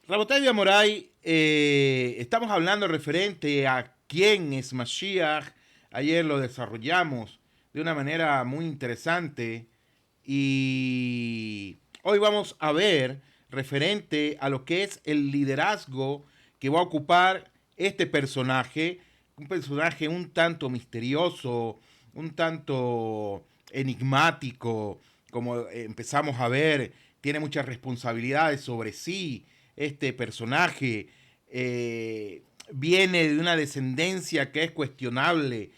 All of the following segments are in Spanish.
Rabotay Amoray, estamos hablando referente a quién es Mashiach. Ayer lo desarrollamos de una manera muy interesante y hoy vamos a ver referente a lo que es el liderazgo que va a ocupar este personaje, un personaje un tanto misterioso, un tanto enigmático, como empezamos a ver, tiene muchas responsabilidades sobre sí. Este personaje viene de una descendencia que es cuestionable.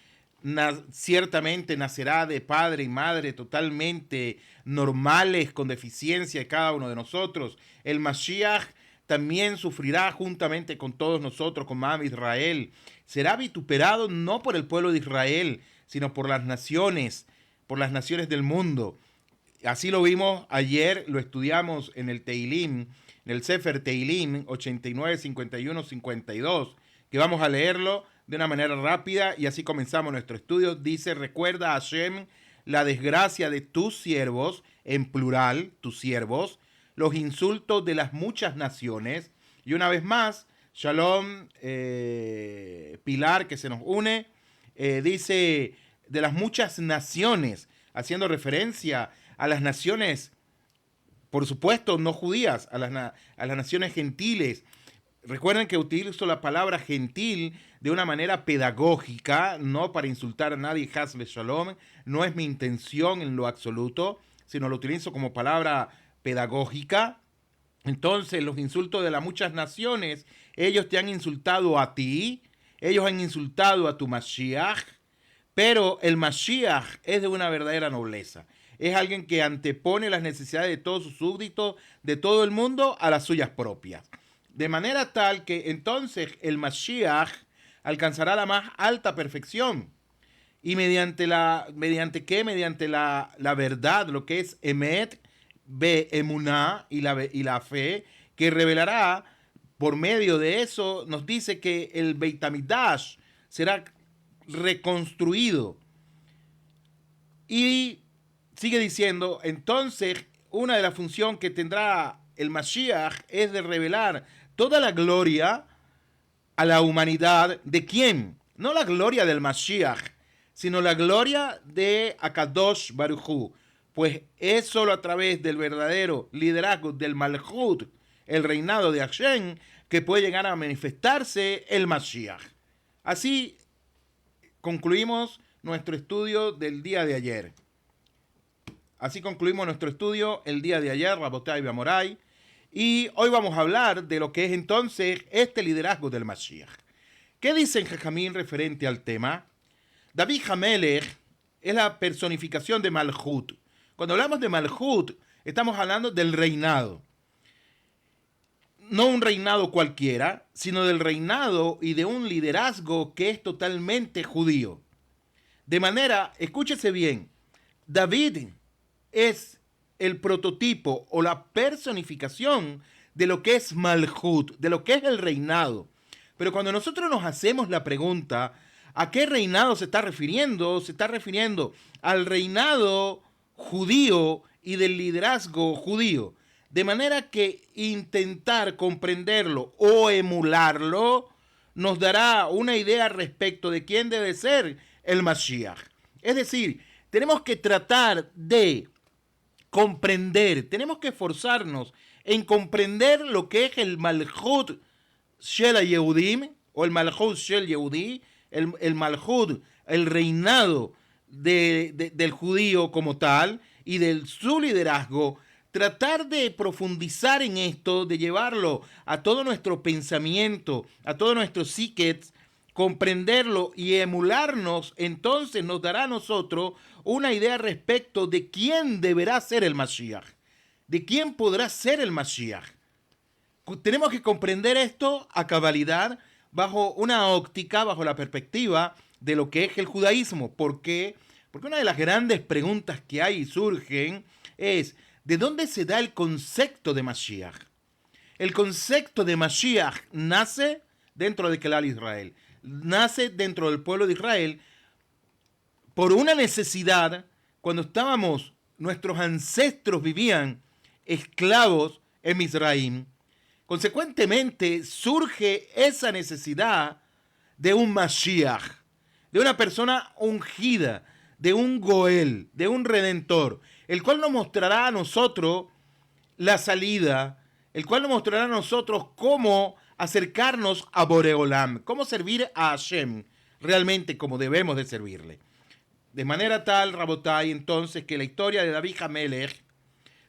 Ciertamente nacerá de padre y madre totalmente normales, con deficiencia de cada uno de nosotros. El Mashiach también sufrirá juntamente con todos nosotros, con Mam Israel. Será vituperado no por el pueblo de Israel, sino por las naciones del mundo. Así lo vimos ayer, lo estudiamos en el Teilim, en el Sefer Teilim 89, 51, 52, que vamos a leerlo de una manera rápida y así comenzamos nuestro estudio. Dice: recuerda, Hashem, la desgracia de tus siervos, en plural, tus siervos, los insultos de las muchas naciones. Y una vez más, Shalom, Pilar, que se nos une, dice de las muchas naciones, haciendo referencia a las naciones, por supuesto, no judías, a las naciones gentiles. Recuerden que utilizo la palabra gentil de una manera pedagógica, no para insultar a nadie, Haz Shalom, no es mi intención en lo absoluto, sino lo utilizo como palabra pedagógica. Entonces, los insultos de las muchas naciones, ellos te han insultado a ti, ellos han insultado a tu Mashiach, pero el Mashiach es de una verdadera nobleza. Es alguien que antepone las necesidades de todos sus súbditos, de todo el mundo, a las suyas propias. De manera tal que entonces el Mashiach alcanzará la más alta perfección. Y mediante la verdad, lo que es Emet, Emuná y la fe, que revelará por medio de eso, nos dice que el Beit HaMikdash será reconstruido. Y sigue diciendo, entonces, una de las funciones que tendrá el Mashiach es de revelar toda la gloria a la humanidad. ¿De quién? No la gloria del Mashiach, sino la gloria de Akadosh Baruj Hu. Pues es solo a través del verdadero liderazgo del Malchut, el reinado de Hashem, que puede llegar a manifestarse el Mashiach. Así concluimos nuestro estudio del día de ayer. Así concluimos nuestro estudio el día de ayer, Rabotay Amoray. Y hoy vamos a hablar de lo que es entonces este liderazgo del Mashiach. ¿Qué dice en Jajamín referente al tema? David Hamelech es la personificación de Malchut. Cuando hablamos de Malchut, estamos hablando del reinado. No un reinado cualquiera, sino del reinado y de un liderazgo que es totalmente judío. De manera, escúchese bien, David es el prototipo o la personificación de lo que es Malchut, de lo que es el reinado. Pero cuando nosotros nos hacemos la pregunta, ¿a qué reinado se está refiriendo? Se está refiriendo al reinado judío y del liderazgo judío. De manera que intentar comprenderlo o emularlo nos dará una idea respecto de quién debe ser el Mashiach. Es decir, tenemos que tratar de comprender, tenemos que esforzarnos en comprender lo que es el Malchut Shel Yehudim o el Malchut Shel Yehudi, el Malchut, el reinado del judío como tal y de su liderazgo. Tratar de profundizar en esto, de llevarlo a todo nuestro pensamiento, a todo nuestro psiquet, comprenderlo y emularnos, entonces nos dará a nosotros una idea respecto de quién deberá ser el Mashiach, de quién podrá ser el Mashiach. Tenemos que comprender esto a cabalidad bajo una óptica, bajo la perspectiva de lo que es el judaísmo. ¿Por qué? Porque una de las grandes preguntas que hay y surgen es: ¿de dónde se da el concepto de Mashiach? El concepto de Mashiach nace dentro de Kelal Israel, nace dentro del pueblo de Israel por una necesidad. Cuando nuestros ancestros vivían esclavos en Misraim, Consecuentemente, surge esa necesidad de un Mashiach, de una persona ungida, de un Goel, de un Redentor, el cual nos mostrará a nosotros la salida, el cual nos mostrará a nosotros cómo acercarnos a Boreolam, cómo servir a Hashem realmente como debemos de servirle. De manera tal, Rabotai, entonces, que la historia de David Hamelech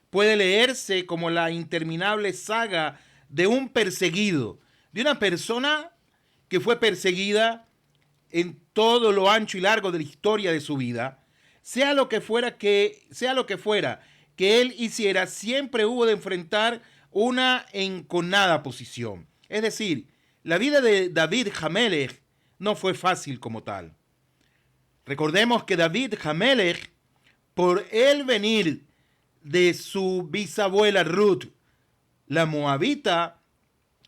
puede leerse como la interminable saga de un perseguido, de una persona que fue perseguida en todo lo ancho y largo de la historia de su vida, sea lo que fuera que él hiciera, siempre hubo de enfrentar una enconada posición. Es decir, la vida de David Hamelech no fue fácil como tal. Recordemos que David Hamelech, por él venir de su bisabuela Ruth, la moabita,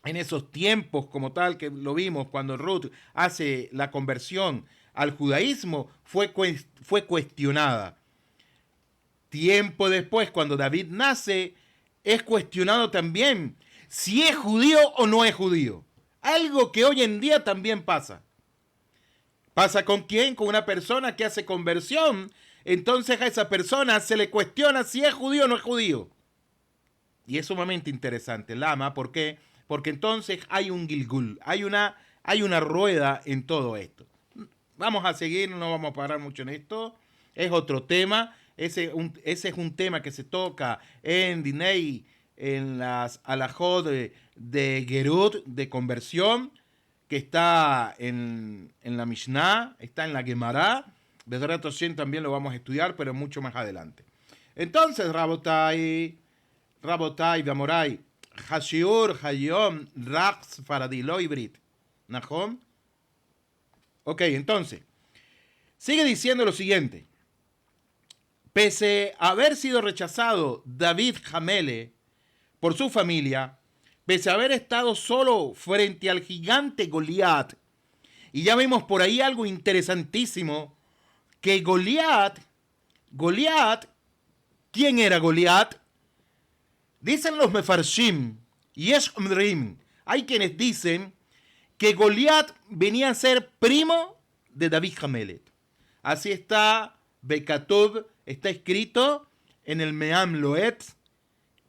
en esos tiempos como tal que lo vimos cuando Ruth hace la conversión al judaísmo, fue cuestionada. Tiempo después, cuando David nace, es cuestionado también si es judío o no es judío. Algo que hoy en día también pasa. ¿Pasa con quién? Con una persona que hace conversión. Entonces a esa persona se le cuestiona si es judío o no es judío. Y es sumamente interesante. Lama, ¿por qué? Porque entonces hay un gilgul, hay una rueda en todo esto. Vamos a seguir, no vamos a parar mucho en esto. Es otro tema. Ese es un tema que se toca en Dinei, en las alajot de Gerut, de conversión, que está en la Mishnah, está en la Gemara. Bezrat Hashem también lo vamos a estudiar, pero mucho más adelante. Entonces, Rabotai, Vamorai, Hashiur, Hayom, Rax, Faradilo y Brit. ¿Nahom? Ok, entonces, sigue diciendo lo siguiente. Pese a haber sido rechazado David Hamelech por su familia, pese a haber estado solo frente al gigante Goliat, y ya vimos por ahí algo interesantísimo, que Goliat, ¿quién era Goliat? Dicen los Mefarshim, Yesh Omrim, hay quienes dicen que Goliat venía a ser primo de David Hamelech. Así está Bekatub, está escrito en el Meam Loet,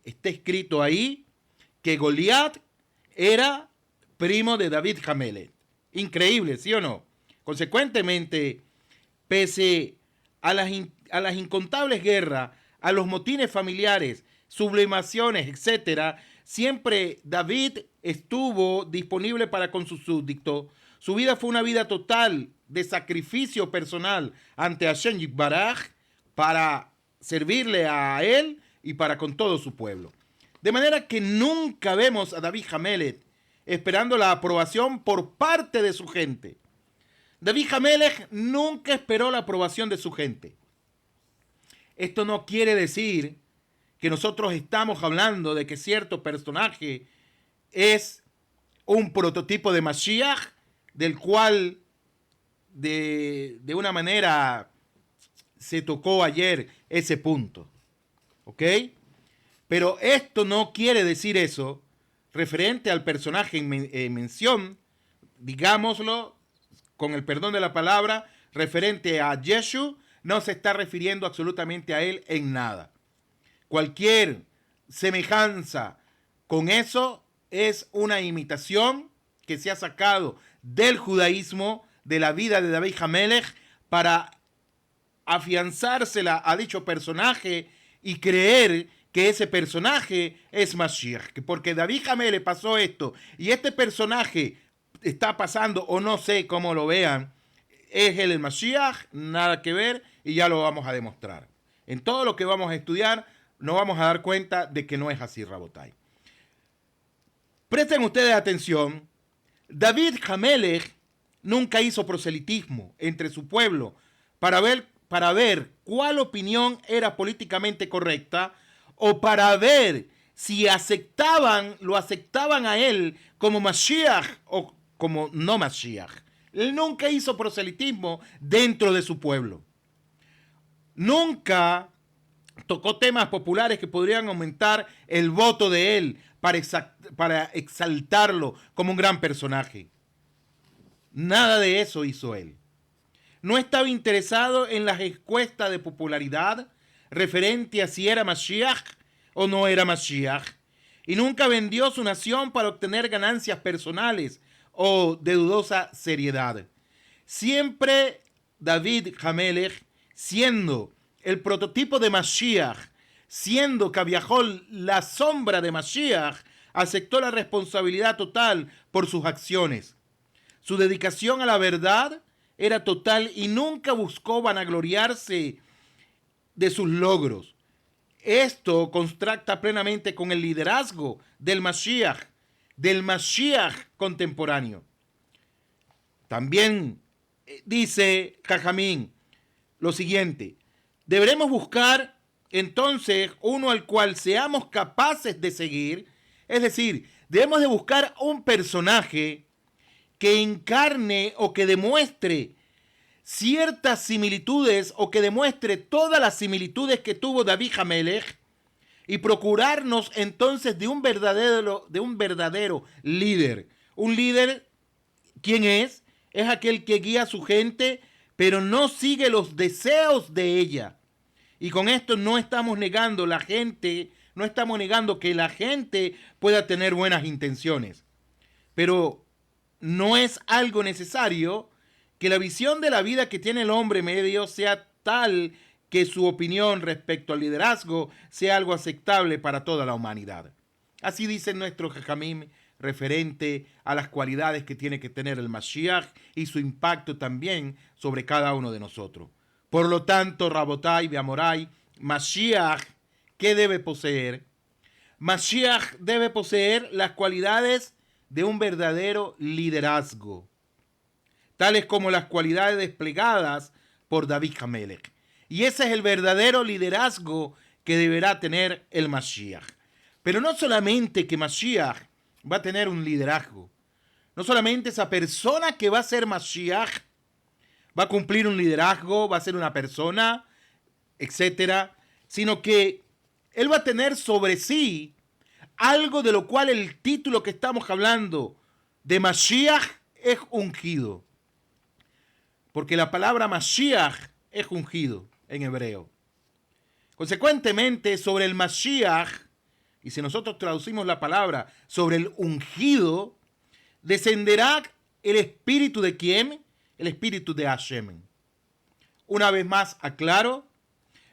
está escrito ahí que Goliat era primo de David Hamelech. Increíble, ¿sí o no? Consecuentemente, pese a las incontables guerras, a los motines familiares, sublimaciones, etc., siempre David estuvo disponible para con sus súbditos. Su vida fue una vida total de sacrificio personal ante Hashem Yitbaraj para servirle a él y para con todo su pueblo. De manera que nunca vemos a David Hamelech esperando la aprobación por parte de su gente. David Hamelech nunca esperó la aprobación de su gente. Esto no quiere decir que nosotros estamos hablando de que cierto personaje es un prototipo de Mashiach, del cual de una manera se tocó ayer ese punto. ¿Ok? Pero esto no quiere decir eso referente al personaje en mención, digámoslo, con el perdón de la palabra, referente a Yeshu, no se está refiriendo absolutamente a él en nada. Cualquier semejanza con eso es una imitación que se ha sacado del judaísmo, de la vida de David Hamelech, para afianzársela a dicho personaje y creer que ese personaje es Mashiach. Porque David Hamelech pasó esto y este personaje está pasando, o no sé cómo lo vean, es el Mashiach, nada que ver, y ya lo vamos a demostrar. En todo lo que vamos a estudiar nos vamos a dar cuenta de que no es así, Rabotai. Presten ustedes atención, David Hamelech nunca hizo proselitismo entre su pueblo para ver cuál opinión era políticamente correcta o para ver si lo aceptaban a él como Mashiach o como no Mashiach. Él nunca hizo proselitismo dentro de su pueblo. Nunca tocó temas populares que podrían aumentar el voto de él para exaltarlo como un gran personaje. Nada de eso hizo él. No estaba interesado en las encuestas de popularidad referente a si era Mashiach o no era Mashiach. Y nunca vendió su nación para obtener ganancias personales o de dudosa seriedad. Siempre David Hamelech, siendo el prototipo de Mashiach, siendo Cabiajol la sombra de Mashiach, aceptó la responsabilidad total por sus acciones. Su dedicación a la verdad era total y nunca buscó vanagloriarse de sus logros. Esto contrasta plenamente con el liderazgo del Mashiach contemporáneo. También dice Jajamín lo siguiente: deberemos buscar entonces uno al cual seamos capaces de seguir, es decir, debemos de buscar un personaje que encarne o que demuestre ciertas similitudes o que demuestre todas las similitudes que tuvo David Hamelech y procurarnos entonces de un verdadero líder. Un líder, ¿quién es? Es aquel que guía a su gente, pero no sigue los deseos de ella. Y con esto no estamos negando que la gente pueda tener buenas intenciones. Pero no es algo necesario que la visión de la vida que tiene el hombre medio sea tal que su opinión respecto al liderazgo sea algo aceptable para toda la humanidad. Así dice nuestro Jajamim referente a las cualidades que tiene que tener el Mashiach y su impacto también sobre cada uno de nosotros. Por lo tanto, Rabotai, Beamorai, Mashiach, ¿qué debe poseer? Mashiach debe poseer las cualidades de un verdadero liderazgo, tales como las cualidades desplegadas por David Hamelech. Y ese es el verdadero liderazgo que deberá tener el Mashiach. Pero no solamente que Mashiach va a tener un liderazgo, no solamente esa persona que va a ser Mashiach va a cumplir un liderazgo, va a ser una persona, etcétera, sino que él va a tener sobre sí algo de lo cual el título que estamos hablando de Mashiach es ungido. Porque la palabra Mashiach es ungido en hebreo. Consecuentemente, sobre el Mashiach, y si nosotros traducimos la palabra sobre el ungido, descenderá el espíritu de ¿quién? El espíritu de Hashem. Una vez más, aclaro,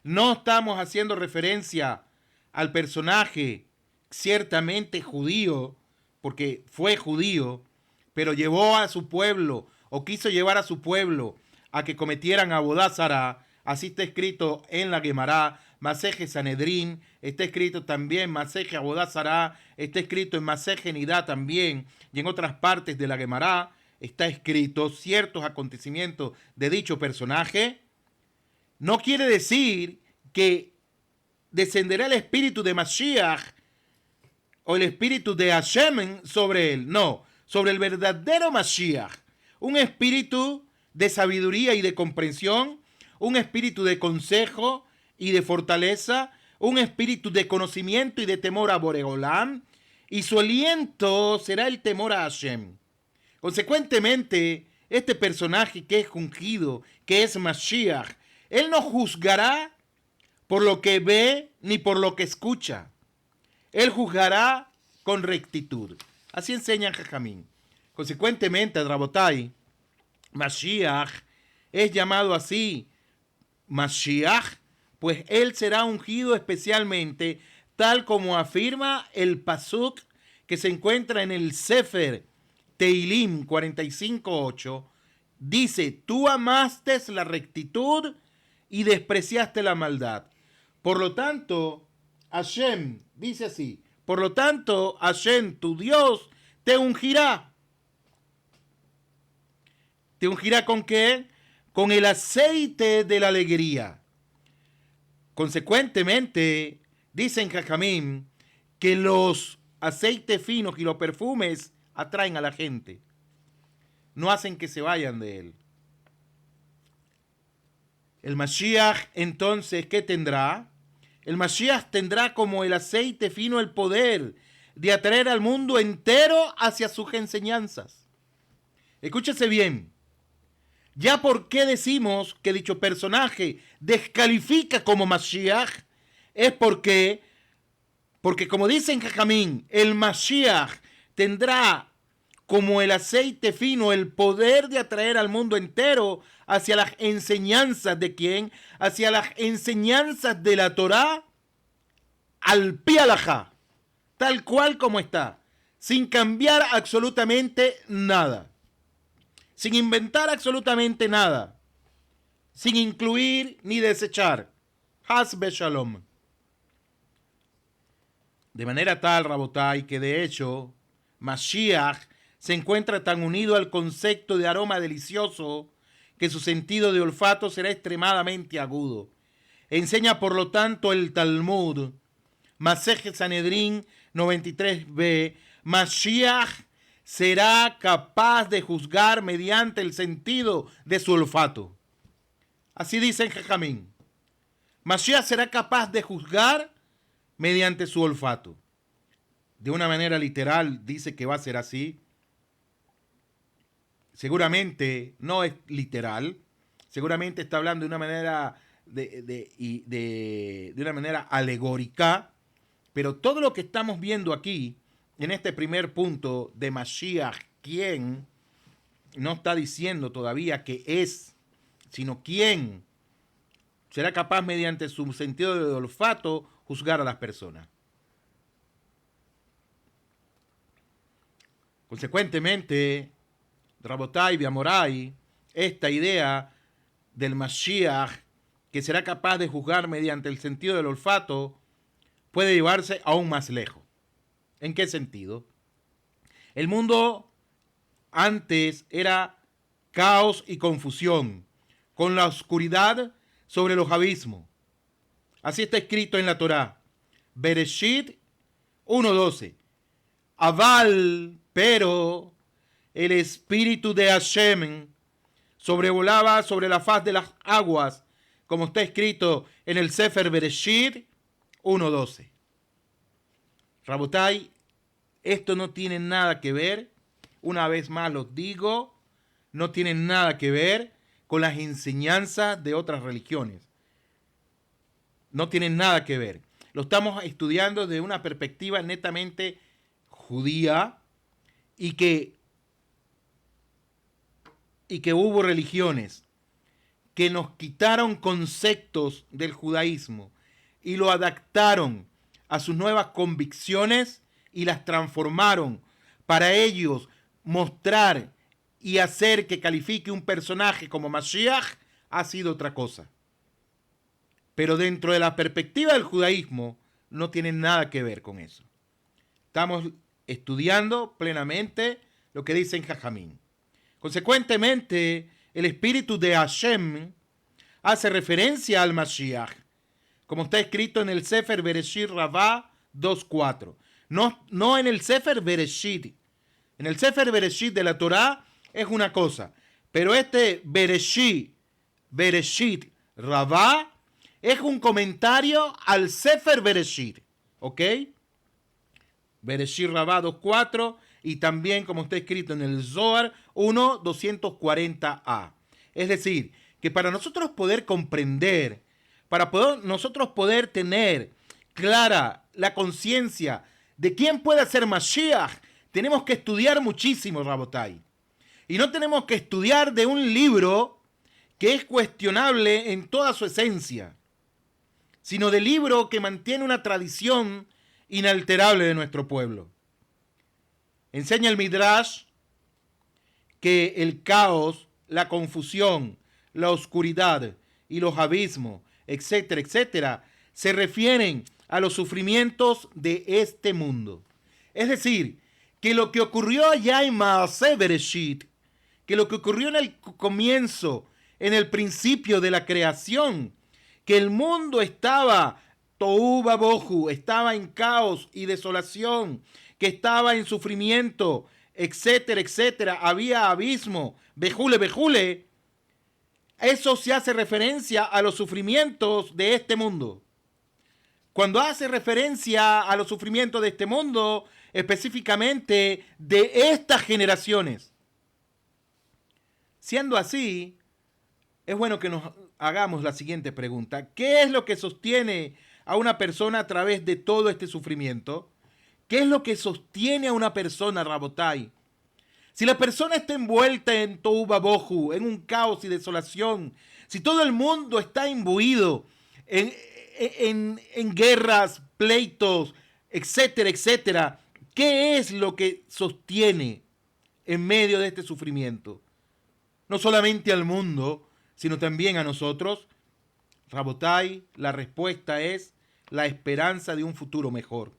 no estamos haciendo referencia al personaje ciertamente judío, porque fue judío, pero llevó a su pueblo, o quiso llevar a su pueblo a que cometieran abodá zará. Así está escrito en la Gemara, Maseje Sanedrín, está escrito también Maseje abodá zará, está escrito en Maseje Nidá también, y en otras partes de la Gemara está escrito ciertos acontecimientos de dicho personaje. No quiere decir que descenderá el espíritu de Mashiach o el espíritu de Hashem sobre él. No, sobre el verdadero Mashiach. Un espíritu de sabiduría y de comprensión, un espíritu de consejo y de fortaleza, un espíritu de conocimiento y de temor a Boreolam, y su aliento será el temor a Hashem. Consecuentemente, este personaje que es ungido, que es Mashiach, él no juzgará por lo que ve ni por lo que escucha. Él juzgará con rectitud. Así enseña Jajamín. Consecuentemente, Rabotai, Mashiach es llamado así Mashiach, pues él será ungido especialmente, tal como afirma el pasuk que se encuentra en el Sefer Teilim 45:8. Dice: tú amaste la rectitud y despreciaste la maldad. Por lo tanto, Hashem, dice así, por lo tanto, Hashem, tu Dios, te ungirá. ¿Te ungirá con qué? Con el aceite de la alegría. Consecuentemente, dicen Jajamim que los aceites finos y los perfumes atraen a la gente. No hacen que se vayan de él. El Mashiach, entonces, ¿qué tendrá? El Mashiach tendrá como el aceite fino el poder de atraer al mundo entero hacia sus enseñanzas. Escúchese bien. Ya por qué decimos que dicho personaje descalifica como Mashiach es porque como dice en Jajamín, el Mashiach tendrá como el aceite fino el poder de atraer al mundo entero hacia las enseñanzas de quién, hacia las enseñanzas de la Torá al pi alajá, tal cual como está, sin cambiar absolutamente nada, sin inventar absolutamente nada, sin incluir ni desechar. Hasbe Shalom. De manera tal, Rabotai, que de hecho Mashiach se encuentra tan unido al concepto de aroma delicioso que su sentido de olfato será extremadamente agudo. Enseña por lo tanto el Talmud, Masejet Sanedrín 93b, Mashiach será capaz de juzgar mediante el sentido de su olfato. Así dice en Jajamín. Mashiach será capaz de juzgar mediante su olfato. De una manera literal dice que va a ser así. Seguramente no es literal. Seguramente está hablando de una manera de una manera alegórica. Pero todo lo que estamos viendo aquí, en este primer punto de Mashiach, ¿quién? No está diciendo todavía que es, sino quién será capaz mediante su sentido de olfato juzgar a las personas. Consecuentemente, Rabotai Biamorai, esta idea del Mashiach que será capaz de juzgar mediante el sentido del olfato puede llevarse aún más lejos. ¿En qué sentido? El mundo antes era caos y confusión, con la oscuridad sobre los abismos. Así está escrito en la Torá. Bereshit 1:12. Aval, pero el espíritu de Hashem sobrevolaba sobre la faz de las aguas, como está escrito en el Sefer Bereshit 1:12. Rabotai, esto no tiene nada que ver, una vez más lo digo, no tiene nada que ver con las enseñanzas de otras religiones. No tiene nada que ver. Lo estamos estudiando desde una perspectiva netamente judía y que hubo religiones que nos quitaron conceptos del judaísmo y lo adaptaron a sus nuevas convicciones y las transformaron para ellos mostrar y hacer que califique un personaje como Mashiach ha sido otra cosa. Pero dentro de la perspectiva del judaísmo no tiene nada que ver con eso. Estamos estudiando plenamente lo que dice en Jajamín. Consecuentemente, el espíritu de Hashem hace referencia al Mashiach, como está escrito en el Sefer Bereshit Rabá 2.4. No en el Sefer Bereshit. En el Sefer Bereshit de la Torá es una cosa, pero este Bereshit Rabá es un comentario al Sefer Bereshit, ¿ok? Bereshit Rabá 2.4 y también como está escrito en el Zohar 1.240a. Es decir, que para nosotros poder comprender, nosotros poder tener clara la conciencia de quién puede ser Mashiach, tenemos que estudiar muchísimo, Rabotai. Y no tenemos que estudiar de un libro que es cuestionable en toda su esencia, sino del libro que mantiene una tradición inalterable de nuestro pueblo. Enseña el Midrash que el caos, la confusión, la oscuridad y los abismos, etcétera, etcétera, se refieren a los sufrimientos de este mundo. Es decir, que lo que ocurrió allá en Maaseh Bereshit, que lo que ocurrió en el comienzo, en el principio de la creación, que el mundo estaba tohu vabohu, estaba en caos y desolación, que estaba en sufrimiento, etcétera, etcétera, había abismo, bejule, eso se hace referencia a los sufrimientos de este mundo. Cuando hace referencia a los sufrimientos de este mundo, específicamente de estas generaciones. Siendo así, es bueno que nos hagamos la siguiente pregunta. ¿Qué es lo que sostiene a una persona a través de todo este sufrimiento? ¿Qué es lo que sostiene a una persona, Rabotai? Si la persona está envuelta en Tohu Vabohu, en un caos y desolación, si todo el mundo está imbuido en guerras, pleitos, etcétera, etcétera, ¿qué es lo que sostiene en medio de este sufrimiento? No solamente al mundo, sino también a nosotros. Rabotai, la respuesta es la esperanza de un futuro mejor.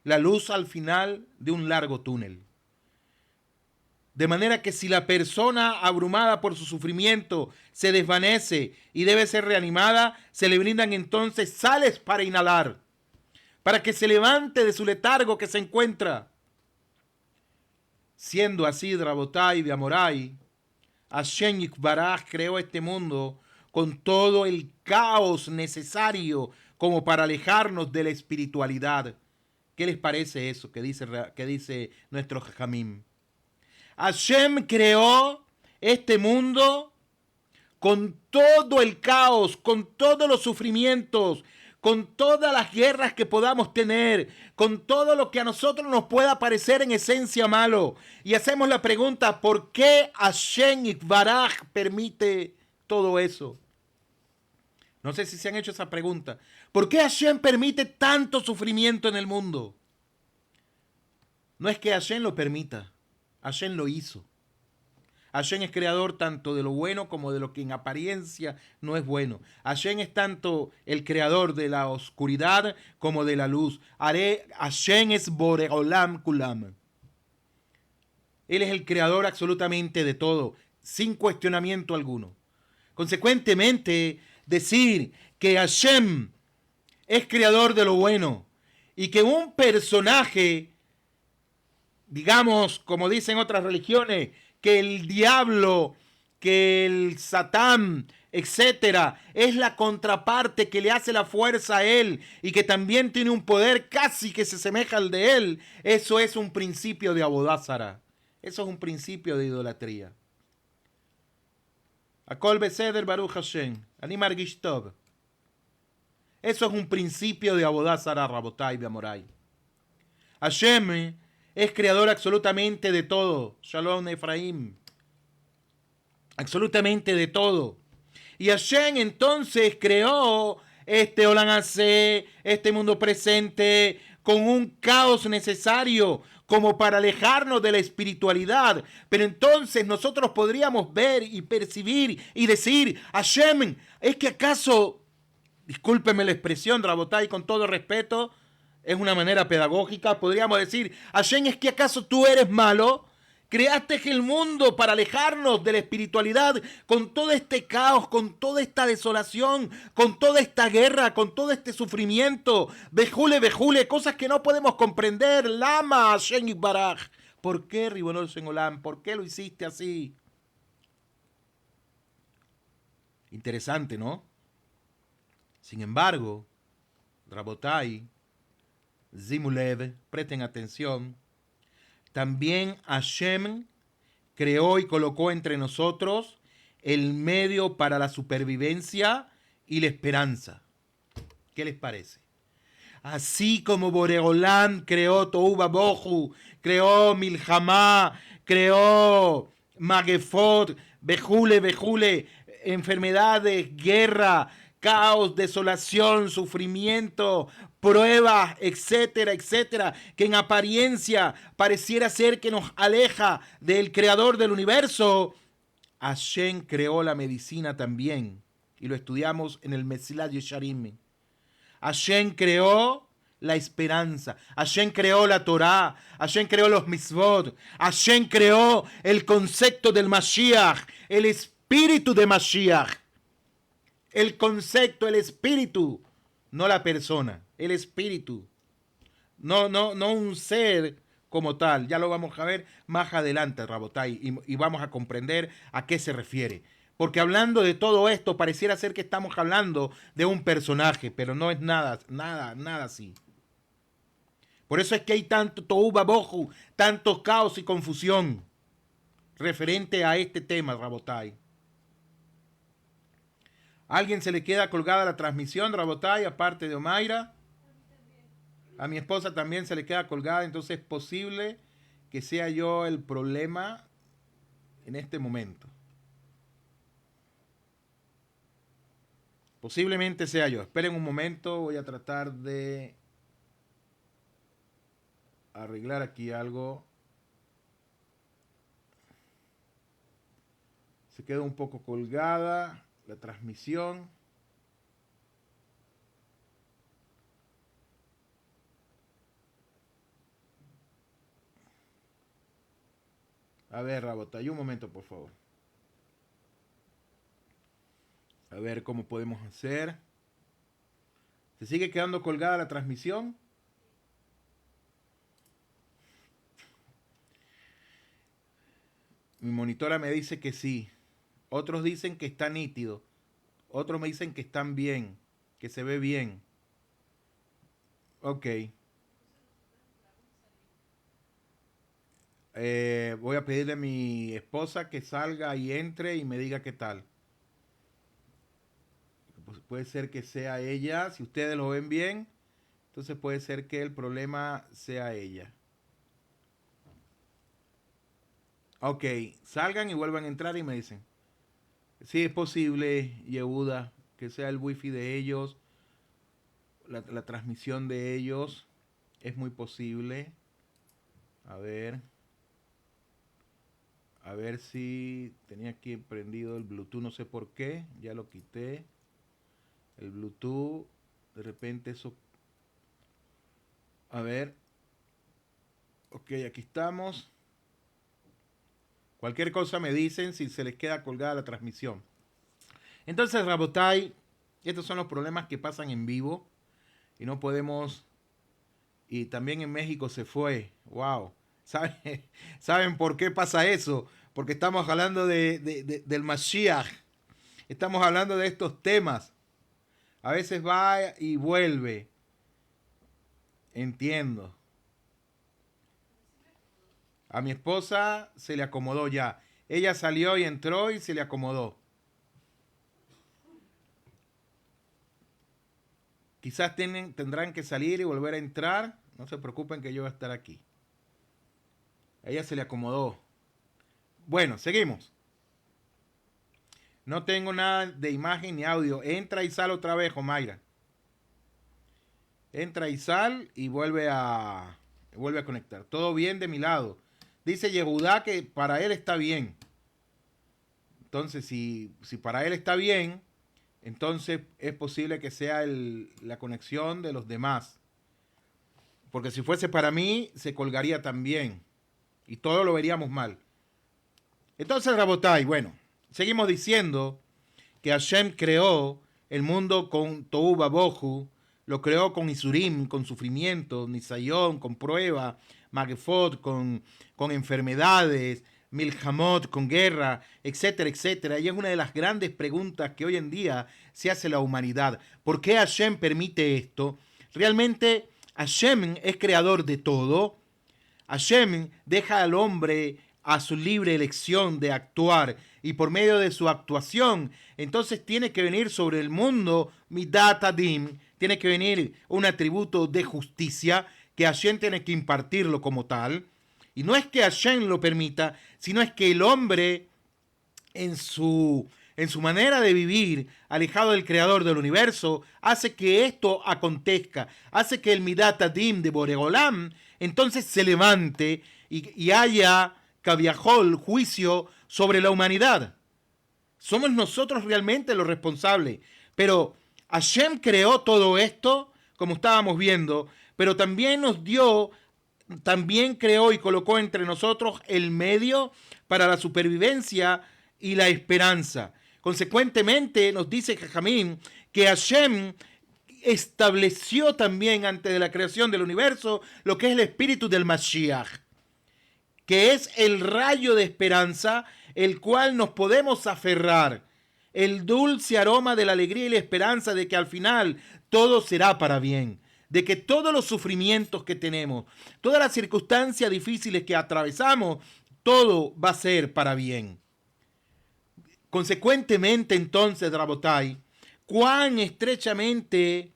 La luz al final de un largo túnel. De manera que si la persona abrumada por su sufrimiento se desvanece y debe ser reanimada, se le brindan entonces sales para inhalar, para que se levante de su letargo que se encuentra. Siendo así, Rabotai de Amorai, Hashem Yitbaraj creó este mundo con todo el caos necesario como para alejarnos de la espiritualidad. ¿Qué les parece eso que dice nuestro Jajamim? Hashem creó este mundo con todo el caos, con todos los sufrimientos, con todas las guerras que podamos tener, con todo lo que a nosotros nos pueda parecer en esencia malo. Y hacemos la pregunta, ¿por qué Hashem Yitbaraj permite todo eso? No sé si se han hecho esa pregunta. ¿Por qué Hashem permite tanto sufrimiento en el mundo? No es que Hashem lo permita, Hashem lo hizo. Hashem es creador tanto de lo bueno como de lo que en apariencia no es bueno. Hashem es tanto el creador de la oscuridad como de la luz. Hashem es Boreolam Kulam. Él es el creador absolutamente de todo, sin cuestionamiento alguno. Consecuentemente, decir que Hashem es creador de lo bueno y que un personaje, digamos, como dicen otras religiones, que el diablo, que el Satán, etcétera, es la contraparte que le hace la fuerza a él y que también tiene un poder casi que se asemeja al de él, eso es un principio de Abodázara. Eso es un principio de idolatría. Akol Beseder Baruch Hashem, Ani Margish Tov. Eso es un principio de Abodázara, Rabotai de Amorai. Hashem es creador absolutamente de todo. Shalom Efraim. Absolutamente de todo. Y Hashem entonces creó este Olam Hazé, este mundo presente, con un caos necesario como para alejarnos de la espiritualidad. Pero entonces nosotros podríamos ver y percibir y decir, Hashem, ¿es que acaso, discúlpeme la expresión, Rabotai, con todo respeto, es una manera pedagógica, podríamos decir, Hashem, ¿es que acaso tú eres malo? Creaste el mundo para alejarnos de la espiritualidad con todo este caos, con toda esta desolación, con toda esta guerra, con todo este sufrimiento. Bejule, cosas que no podemos comprender. Lama, Hashem Yitbaraj. ¿Por qué, Ribonol Shem Olam? ¿Por qué lo hiciste así? Interesante, ¿no? Sin embargo, Rabotai, Zimulev, presten atención. También Hashem creó y colocó entre nosotros el medio para la supervivencia y la esperanza. ¿Qué les parece? Así como Boreolam creó Tohu Vabohu, creó Milhamá, creó Magefot, Bejule, enfermedades, guerra, caos, desolación, sufrimiento, pruebas, etcétera, etcétera, que en apariencia pareciera ser que nos aleja del creador del universo. Hashem creó la medicina también, y lo estudiamos en el Mesilat Yesharim. Hashem creó la esperanza, Hashem creó la Torá, Hashem creó los mitzvot, Hashem creó el concepto del Mashiach, el espíritu de Mashiach. El concepto, el espíritu, no la persona, el espíritu. No un ser como tal. Ya lo vamos a ver más adelante, Rabotai, y vamos a comprender a qué se refiere. Porque hablando de todo esto, pareciera ser que estamos hablando de un personaje, pero no es nada así. Por eso es que hay tanto tohu babohu, tanto caos y confusión referente a este tema, Rabotai. ¿A alguien se le queda colgada la transmisión, Rabotai, aparte de Omaira? A mi esposa también se le queda colgada, entonces es posible que sea yo el problema en este momento. Posiblemente sea yo. Esperen un momento, voy a tratar de arreglar aquí algo. Se queda un poco colgada la transmisión. A ver, Rabotay, un momento, por favor. A ver cómo podemos hacer. ¿Se sigue quedando colgada la transmisión? Mi monitora me dice que sí. Otros dicen que está nítido. Otros me dicen que están bien, que se ve bien. Ok. Voy a pedirle a mi esposa que salga y entre y me diga qué tal. Pues puede ser que sea ella. Si ustedes lo ven bien, entonces puede ser que el problema sea ella. Ok, salgan y vuelvan a entrar y me dicen. Sí, es posible, Yehuda, que sea el wifi de ellos, la transmisión de ellos. Es muy posible. A ver si tenía aquí prendido el Bluetooth, no sé por qué. Ya lo quité. El Bluetooth, de repente eso. A ver. Ok, aquí estamos. Cualquier cosa me dicen si se les queda colgada la transmisión. Entonces, Rabotai, estos son los problemas que pasan en vivo y no podemos. Y también en México se fue. Wow. ¿Saben por qué pasa eso? Porque estamos hablando del Mashiach. Estamos hablando de estos temas. A veces va y vuelve. Entiendo. A mi esposa se le acomodó ya. Ella salió y entró y se le acomodó. Quizás tendrán que salir y volver a entrar. No se preocupen que yo voy a estar aquí. A ella se le acomodó. Bueno, seguimos. No tengo nada de imagen ni audio. Entra y sal otra vez, Omaira. Entra y sal y vuelve a conectar. Todo bien de mi lado. Dice Yehudá que para él está bien. Entonces, si para él está bien, entonces es posible que sea la conexión de los demás. Porque si fuese para mí, se colgaría también. Y todo lo veríamos mal. Entonces, Rabotai, bueno, seguimos diciendo que Hashem creó el mundo con Tohu Babohu, lo creó con Isurim, con sufrimiento, Nisayón, con prueba, Magefot, con enfermedades, Milhamot, con guerra, etcétera, etcétera. Y es una de las grandes preguntas que hoy en día se hace la humanidad. ¿Por qué Hashem permite esto? Realmente Hashem es creador de todo. Hashem deja al hombre a su libre elección de actuar y por medio de su actuación, entonces tiene que venir sobre el mundo Midat Adim, tiene que venir un atributo de justicia que Hashem tiene que impartirlo como tal. Y no es que Hashem lo permita, sino es que el hombre en su manera de vivir, alejado del creador del universo, hace que esto acontezca, hace que el Midat Adim de Boreolam entonces se levante y haya Kaviahol, juicio sobre la humanidad. Somos nosotros realmente los responsables. Pero Hashem creó todo esto, como estábamos viendo, pero también también creó y colocó entre nosotros el medio para la supervivencia y la esperanza. Consecuentemente, nos dice Jajamín que Hashem estableció también antes de la creación del universo lo que es el espíritu del Mashiach, que es el rayo de esperanza, el cual nos podemos aferrar, el dulce aroma de la alegría y la esperanza de que al final todo será para bien. de que todos los sufrimientos que tenemos, todas las circunstancias difíciles que atravesamos, todo va a ser para bien. Consecuentemente, entonces, Rabotai, cuán estrechamente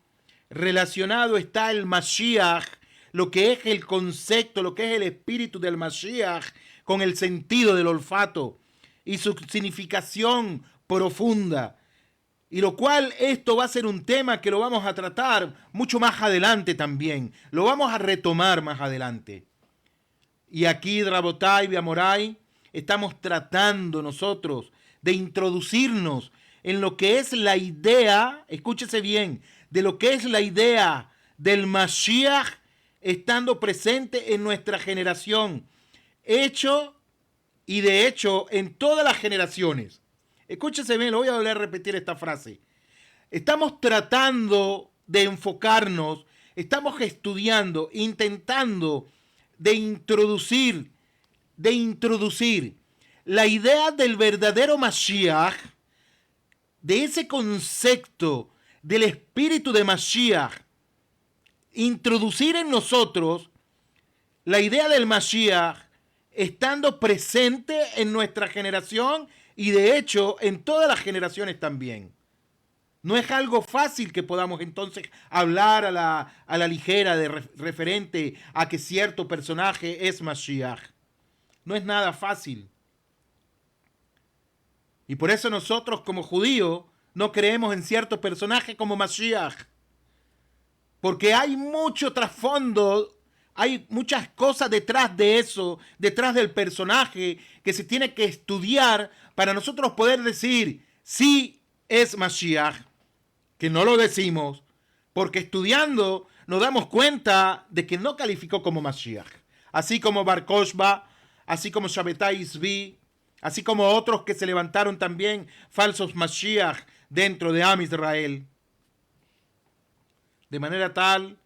relacionado está el Mashiach, lo que es el concepto, lo que es el espíritu del Mashiach, con el sentido del olfato y su significación profunda. Y lo cual esto va a ser un tema que lo vamos a tratar mucho más adelante también. Lo vamos a retomar más adelante. Y aquí, Rabotai, Biamorai, estamos tratando nosotros de introducirnos en lo que es la idea, escúchese bien, de lo que es la idea del Mashiach estando presente en nuestra generación, hecho y de hecho en todas las generaciones. Escúchese bien, lo voy a volver a repetir esta frase. Estamos tratando de enfocarnos, estamos estudiando, intentando de introducir la idea del verdadero Mashiach, de ese concepto del espíritu de Mashiach, introducir en nosotros la idea del Mashiach estando presente en nuestra generación y de hecho en todas las generaciones también. No es algo fácil que podamos entonces hablar a la ligera referente a que cierto personaje es Mashiach. No es nada fácil. Y por eso nosotros como judíos no creemos en cierto personaje como Mashiach. Porque hay mucho trasfondo, hay muchas cosas detrás de eso, detrás del personaje que se tiene que estudiar para nosotros poder decir sí es Mashiach, que no lo decimos, porque estudiando nos damos cuenta de que no calificó como Mashiach. Así como Bar Kokhba, así como Shabbatai Zvi, así como otros que se levantaron también falsos Mashiach dentro de Am Israel. De manera tal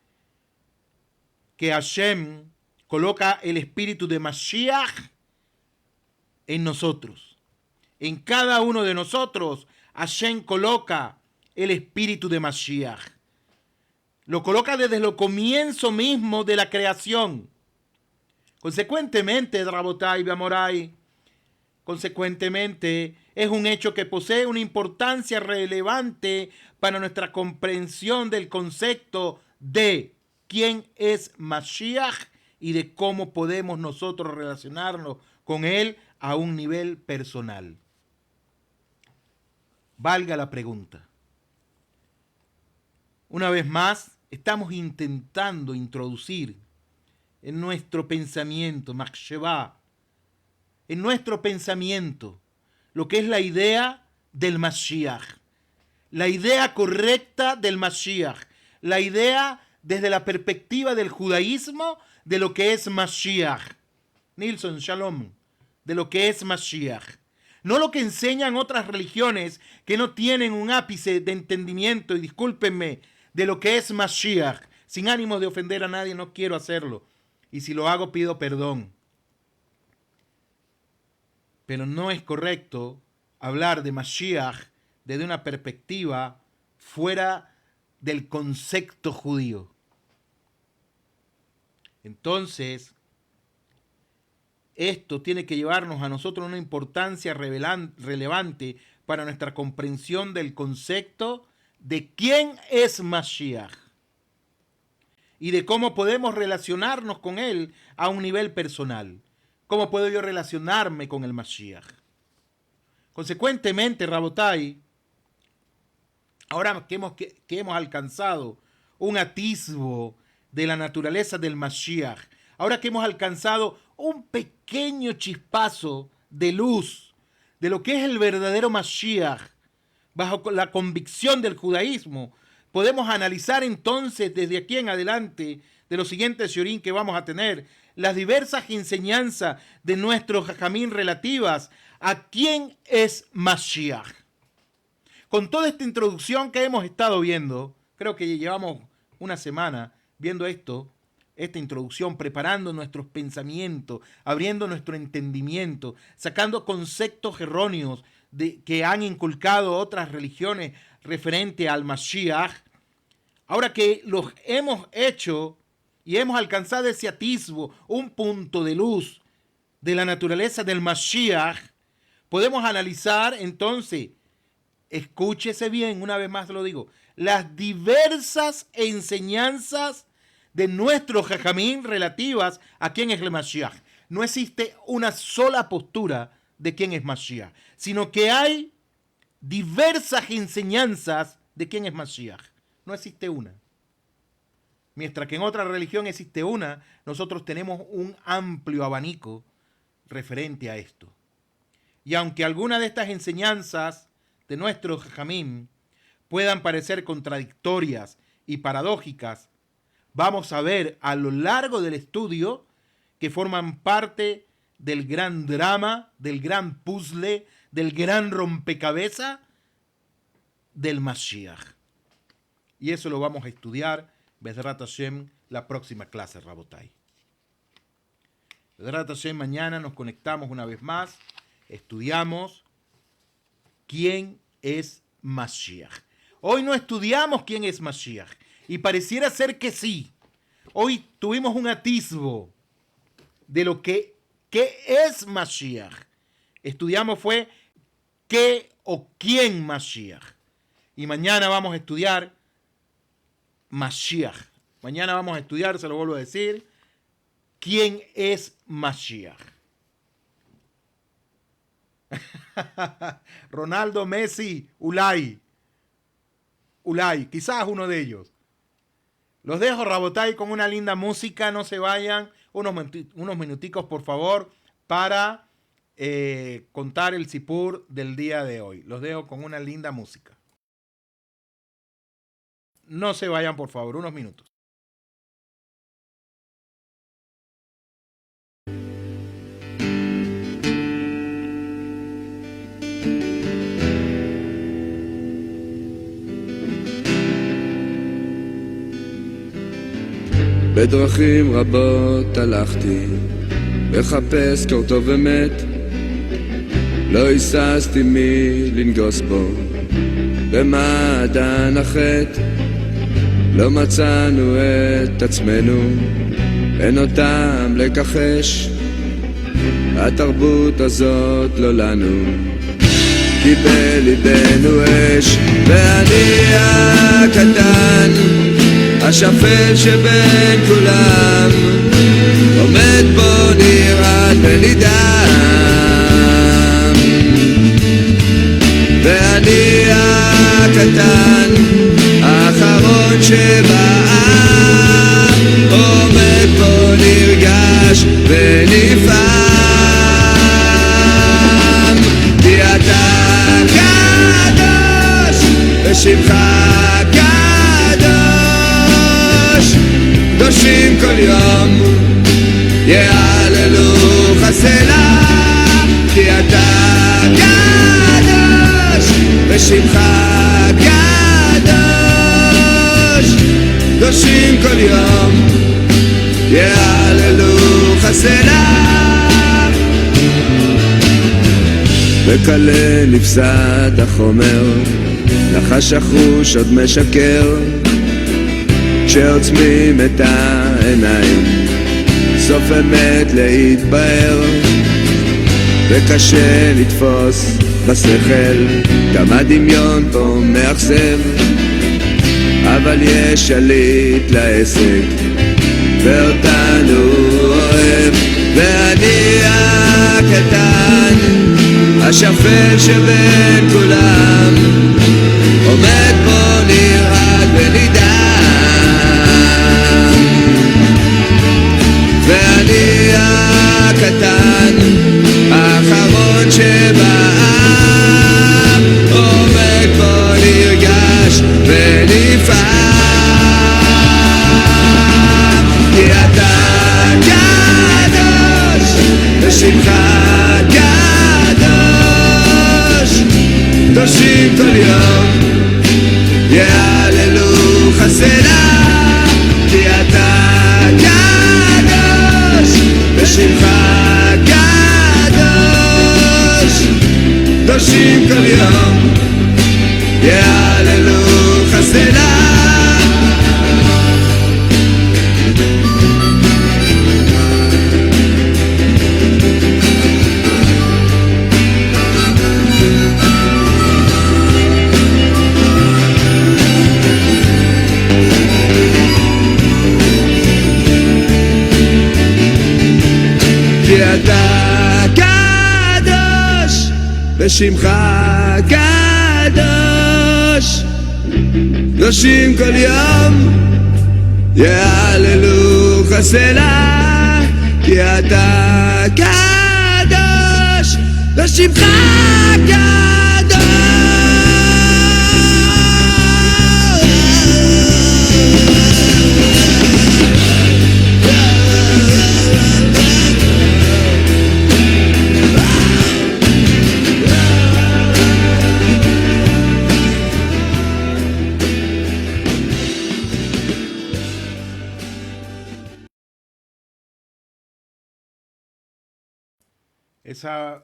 que Hashem coloca el espíritu de Mashiach en nosotros. En cada uno de nosotros, Hashem coloca el espíritu de Mashiach. Lo coloca desde el comienzo mismo de la creación. Consecuentemente, Rabotai, Biamorai, consecuentemente, es un hecho que posee una importancia relevante para nuestra comprensión del concepto de quién es Mashiach y de cómo podemos nosotros relacionarnos con él a un nivel personal. Valga la pregunta. Una vez más, estamos intentando introducir en nuestro pensamiento, Machsheva, en nuestro pensamiento, lo que es la idea del Mashiach, la idea correcta del Mashiach, la idea desde la perspectiva del judaísmo de lo que es Mashiach. Nilsson, Shalom, de lo que es Mashiach. No lo que enseñan otras religiones que no tienen un ápice de entendimiento, y discúlpenme, de lo que es Mashiach. Sin ánimo de ofender a nadie, no quiero hacerlo. Y si lo hago, pido perdón. Pero no es correcto hablar de Mashiach desde una perspectiva fuera del concepto judío. Entonces, esto tiene que llevarnos a nosotros una importancia relevante para nuestra comprensión del concepto de quién es Mashiach y de cómo podemos relacionarnos con él a un nivel personal. ¿Cómo puedo yo relacionarme con el Mashiach? Consecuentemente, Rabotai, ahora que hemos alcanzado un atisbo de la naturaleza del Mashiach, ahora que hemos alcanzado un pequeño chispazo de luz de lo que es el verdadero Mashiach, bajo la convicción del judaísmo, podemos analizar entonces desde aquí en adelante, de los siguientes shiurim que vamos a tener, las diversas enseñanzas de nuestros jajamín relativas a quién es Mashiach. Con toda esta introducción que hemos estado viendo, creo que llevamos una semana viendo esta introducción, preparando nuestros pensamientos, abriendo nuestro entendimiento, sacando conceptos erróneos que han inculcado otras religiones referente al Mashiach. Ahora que los hemos hecho y hemos alcanzado ese atisbo, un punto de luz de la naturaleza del Mashiach, podemos analizar entonces, escúchese bien, una vez más lo digo, las diversas enseñanzas de nuestros jajamín relativas a quién es el Mashiach. No existe una sola postura de quién es Mashiach, sino que hay diversas enseñanzas de quién es Mashiach. No existe una. Mientras que en otra religión existe una, nosotros tenemos un amplio abanico referente a esto. Y aunque algunas de estas enseñanzas de nuestros jajamín puedan parecer contradictorias y paradójicas, vamos a ver a lo largo del estudio que forman parte del gran drama, del gran puzzle, del gran rompecabezas del Mashiach. Y eso lo vamos a estudiar, Bezrat Hashem, la próxima clase, Rabotai. Bezrat Hashem, mañana nos conectamos una vez más, estudiamos quién es Mashiach. Hoy no estudiamos quién es Mashiach, y pareciera ser que sí. Hoy tuvimos un atisbo de lo que es Mashiach. Estudiamos fue qué o quién Mashiach. Y mañana vamos a estudiar Mashiach. Mañana vamos a estudiar, se lo vuelvo a decir, quién es Mashiach. Ronaldo, Messi, Ulay, quizás uno de ellos. Los dejo, Rabotai, con una linda música. No se vayan. Unos minuticos, por favor, para contar el sipur del día de hoy. Los dejo con una linda música. No se vayan, por favor, unos minutos. בדרכים רבות הלכתי, לחפש קור טוב ומת, לא היססתי מי לנגוס בו, במעדן החטא, לא מצאנו את עצמנו, אין אותם לכחש, התרבות הזאת לא לנו, כי בליבנו אש, ואני הקטן, השפל שבין כולם עומד פה נרעד ונדהם ואני הקטן האחרון שבעם עומד פה נרגש ונפעם כי אתה קדוש ושמך קדושים כל יום יעללו חסלה כי אתה קדוש ושמך קדוש קדושים כל יום יעללו חסלה בקלה נפסד החומר נחש החוש עוד משקר כשעוצמים את העיניים סוף אמת להתבהר וקשה לתפוס בשכל כמה דמיון פה מאכזב אבל יש שליט לעסק ואותנו אוהב ואני הקטן השפל שבין כולם עומד פה נרעד ונדהם ואני הקטן האחרון שבעם עומד פה נרגש ונפעם כי אתה קדוש ושמך קדוש קדושים כל יום יעללו חסלה כי אתה קדוש ושמך קדוש קדושים כל יום יעללו חסלה כי אתה קדוש ושמך קדוש קדושים כל יום יהללו חסלה כי אתה קדוש ושמך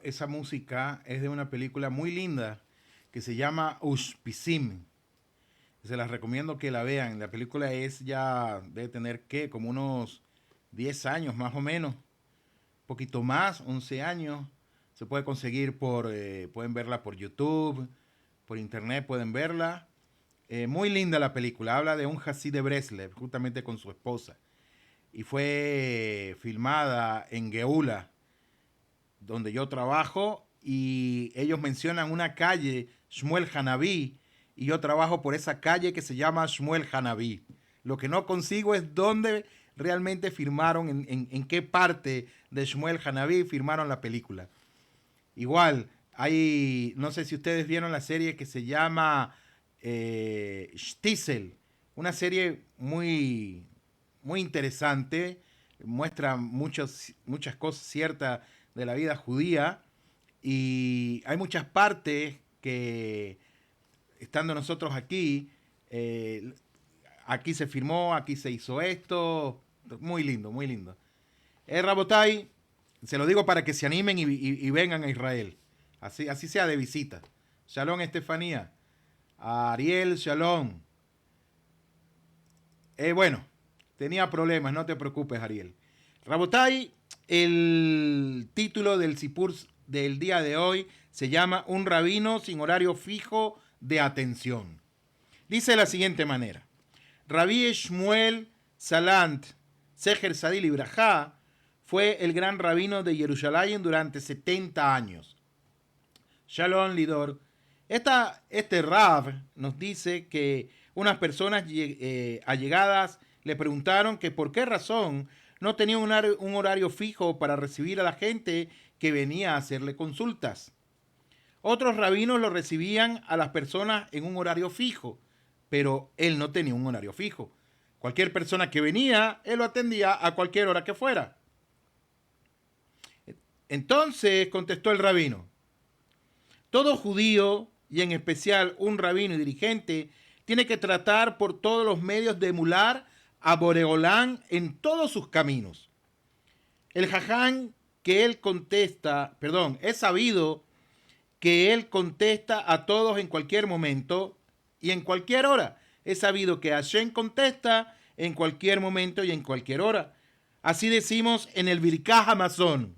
Esa música es de una película muy linda que se llama Ushpisim. Se las recomiendo que la vean. La película debe tener, ¿qué? Como unos 10 años más o menos. Un poquito más, 11 años. Se puede conseguir pueden verla por YouTube, por internet pueden verla. Muy linda la película. Habla de un Hasid de Breslev, justamente con su esposa. Y fue filmada en Geula, donde yo trabajo, y ellos mencionan una calle, Shmuel Hanaví, y yo trabajo por esa calle que se llama Shmuel Hanaví. Lo que no consigo es dónde realmente firmaron, en qué parte de Shmuel Hanaví firmaron la película. Igual, no sé si ustedes vieron la serie que se llama Shtisel, una serie muy, muy interesante, muestra muchas cosas ciertas de la vida judía, y hay muchas partes que, estando nosotros aquí, aquí se firmó, aquí se hizo esto, muy lindo, muy lindo. Rabotai, se lo digo para que se animen y vengan a Israel, así sea de visita. Shalom, Estefanía. Ariel, shalom. Bueno, tenía problemas, no te preocupes, Ariel. Rabotai, el título del Sipur del día de hoy se llama Un rabino sin horario fijo de atención. Dice de la siguiente manera: Rabbi Shmuel Salant Seher Sadil Ibrahá fue el gran rabino de Jerusalén durante 70 años. Shalom, Lidor. Este Rav nos dice que unas personas allegadas le preguntaron que por qué razón no tenía un horario fijo para recibir a la gente que venía a hacerle consultas. Otros rabinos lo recibían a las personas en un horario fijo, pero él no tenía un horario fijo. Cualquier persona que venía, él lo atendía a cualquier hora que fuera. Entonces contestó el rabino: todo judío, y en especial un rabino y dirigente, tiene que tratar por todos los medios de emular a Boreolán en todos sus caminos. El jaján que él contesta, es sabido que él contesta a todos en cualquier momento y en cualquier hora. Es sabido que Hashem contesta en cualquier momento y en cualquier hora. Así decimos en el Birkah Hamazon.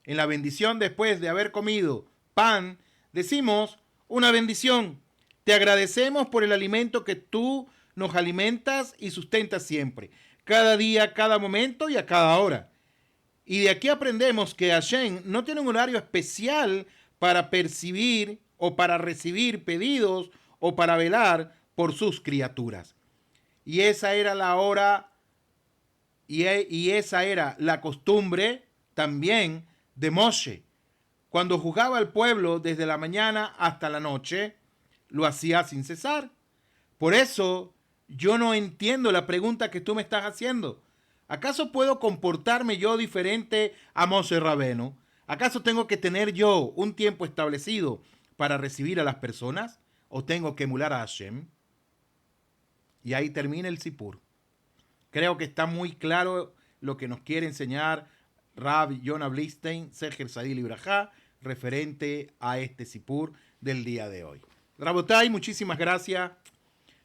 En la bendición después de haber comido pan, decimos una bendición. Te agradecemos por el alimento que tú nos alimentas y sustentas siempre, cada día, cada momento y a cada hora. Y de aquí aprendemos que Hashem no tiene un horario especial para percibir o para recibir pedidos o para velar por sus criaturas. Y esa era la hora y esa era la costumbre también de Moshe. Cuando juzgaba al pueblo desde la mañana hasta la noche, lo hacía sin cesar. Por eso yo no entiendo la pregunta que tú me estás haciendo. ¿Acaso puedo comportarme yo diferente a Moshe Rabeno? ¿Acaso tengo que tener yo un tiempo establecido para recibir a las personas? ¿O tengo que emular a Hashem? Y ahí termina el Sipur. Creo que está muy claro lo que nos quiere enseñar Rav Yonah Blistein, Seher Sadil Ibrahá, referente a este Sipur del día de hoy. Rabotai, muchísimas gracias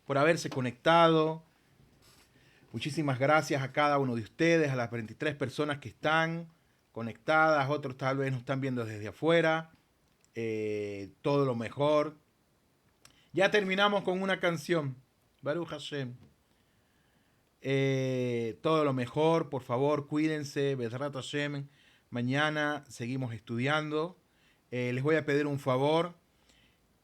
por haberse conectado. Muchísimas gracias a cada uno de ustedes, a las 23 personas que están conectadas, otros tal vez nos están viendo desde afuera. Todo lo mejor. Ya terminamos con una canción. Baruch Hashem. Todo lo mejor, por favor, cuídense. Bezrat Hashem. Mañana seguimos estudiando. Les voy a pedir un favor.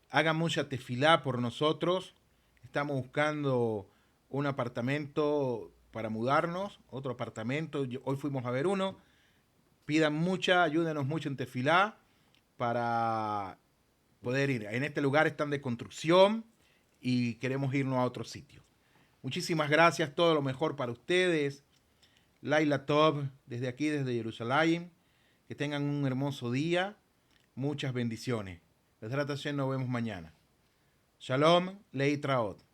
Hagan mucha tefilá por nosotros. Estamos buscando un apartamento para mudarnos, otro apartamento. Hoy fuimos a ver uno. Pidan mucha, ayúdenos mucho en tefilá para poder ir. En este lugar están de construcción y queremos irnos a otro sitio. Muchísimas gracias, todo lo mejor para ustedes. Laila Tov, desde aquí, desde Jerusalén. Que tengan un hermoso día. Muchas bendiciones. Nos vemos mañana. Shalom, Leitraot.